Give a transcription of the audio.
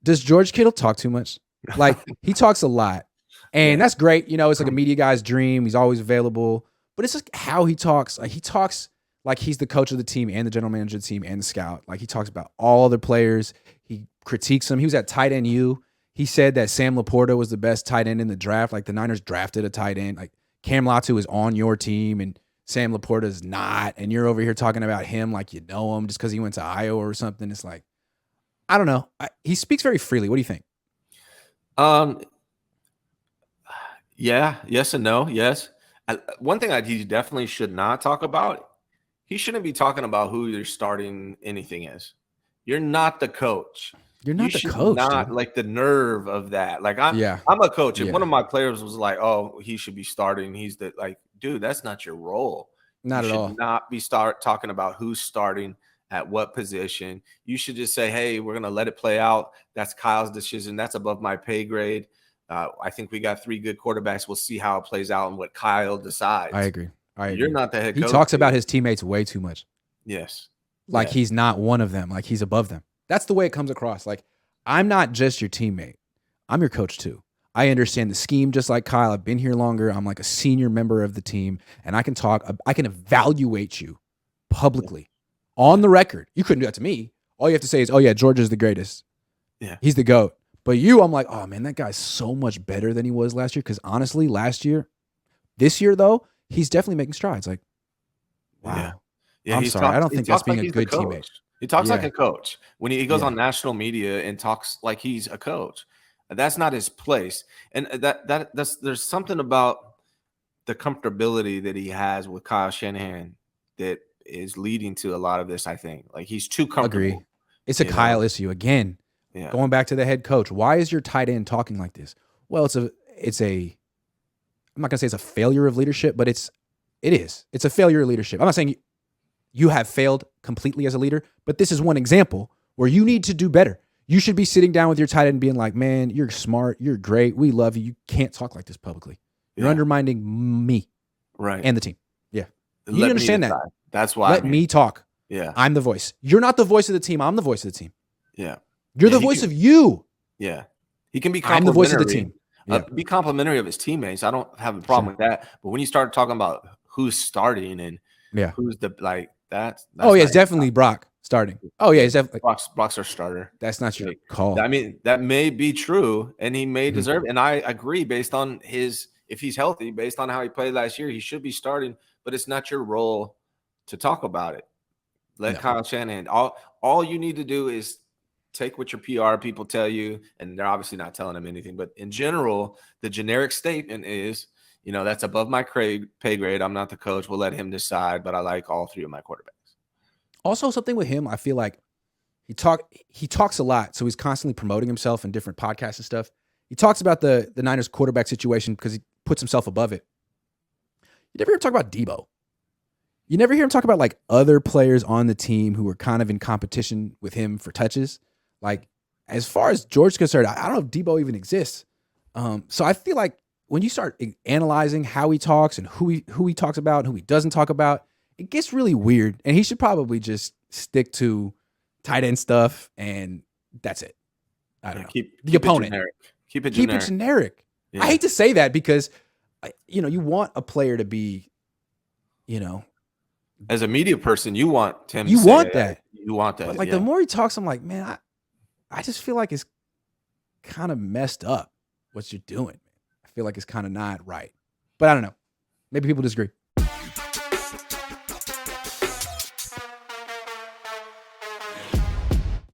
Does George Kittle talk too much? Like, he talks a lot. And that's great. You know, it's like a media guy's dream. He's always available. But it's just how he talks. Like, he talks like he's the coach of the team and the general manager of the team and the scout. Like, he talks about all other players. He critiques them. He was at tight end U. He said that Sam Laporta was the best tight end in the draft. Like, the Niners drafted a tight end. Like, Cam Latu is on your team and Sam Laporta is not. And you're over here talking about him like you know him just because he went to Iowa or something. It's like, I don't know. He speaks very freely. What do you think? Yeah, yes and no. Yes. One thing he definitely should not talk about, he shouldn't be talking about who your starting anything is. You're not the coach. You're not the coach. Not dude. like the nerve of that. Like I'm a coach. If one of my players was like, "Oh, he should be starting," he's the like, dude, that's not your role. Not you at should all. Not be talking about who's starting at what position. You should just say, "Hey, we're gonna let it play out. That's Kyle's decision. That's above my pay grade. I think we got 3 good quarterbacks. We'll see how it plays out and what Kyle decides." I agree. You're not the head coach. He talks about his teammates way too much. Yes. Like he's not one of them. Like he's above them. That's the way it comes across. Like, I'm not just your teammate. I'm your coach too. I understand the scheme just like Kyle. I've been here longer. I'm like a senior member of the team, and I can talk. I can evaluate you publicly on the record. You couldn't do that to me. All you have to say is, "Oh yeah, George is the greatest. Yeah, he's the GOAT." But you, I'm like, "Oh man, that guy's so much better than he was last year." Because honestly, this year though, he's definitely making strides. Like, wow. Yeah. I'm sorry. I don't think that's being a good teammate. He talks like a coach when he goes on national media and talks like he's a coach. That's not his place. And there's something about the comfortability that he has with Kyle Shanahan that is leading to a lot of this. I think like he's too comfortable. Agree. It's a Kyle issue again. Yeah. Going back to the head coach, why is your tight end talking like this? Well, it's a. I'm not gonna say it's a failure of leadership, but it is. It's a failure of leadership. I'm not saying you have failed completely as a leader, but this is one example where you need to do better. You should be sitting down with your tight end and being like, "Man, you're smart. You're great. We love you. You can't talk like this publicly. You're undermining me, and the team." Yeah, you understand that. That's why. Let me talk. Yeah, I'm the voice. You're not the voice of the team. I'm the voice of the team. Yeah, you're the voice of you. Yeah, he can be. I'm the voice of the team. Be complimentary of his teammates. I don't have a problem with that. But when you start talking about who's starting and who's the like that's it's definitely Brock starting. Oh yeah, it's definitely Brock's our starter. That's not your call. I mean, that may be true, and he may deserve it. And I agree based on if he's healthy, based on how he played last year, he should be starting. But it's not your role to talk about it. Let Kyle Shanahan. All you need to do is take what your PR people tell you, and they're obviously not telling them anything. But in general, the generic statement is, that's above my pay grade. I'm not the coach. We'll let him decide, but I like all 3 of my quarterbacks. Also, something with him, I feel like he talks a lot, so he's constantly promoting himself in different podcasts and stuff. He talks about the Niners quarterback situation because he puts himself above it. You never hear him talk about Debo. You never hear him talk about like other players on the team who were kind of in competition with him for touches. Like, as far as George is concerned, I don't know if Debo even exists. So I feel like when you start analyzing how he talks and who he talks about and who he doesn't talk about, it gets really weird. And he should probably just stick to tight end stuff, and that's it. I don't know. Keep the opponent. Keep it generic. Yeah. I hate to say that because, you want a player to be, as a media person, you want him. You want that. You want that. But like the more he talks, I'm like, man, I just feel like it's kind of messed up what you're doing. I feel like it's kind of not right. But I don't know. Maybe people disagree.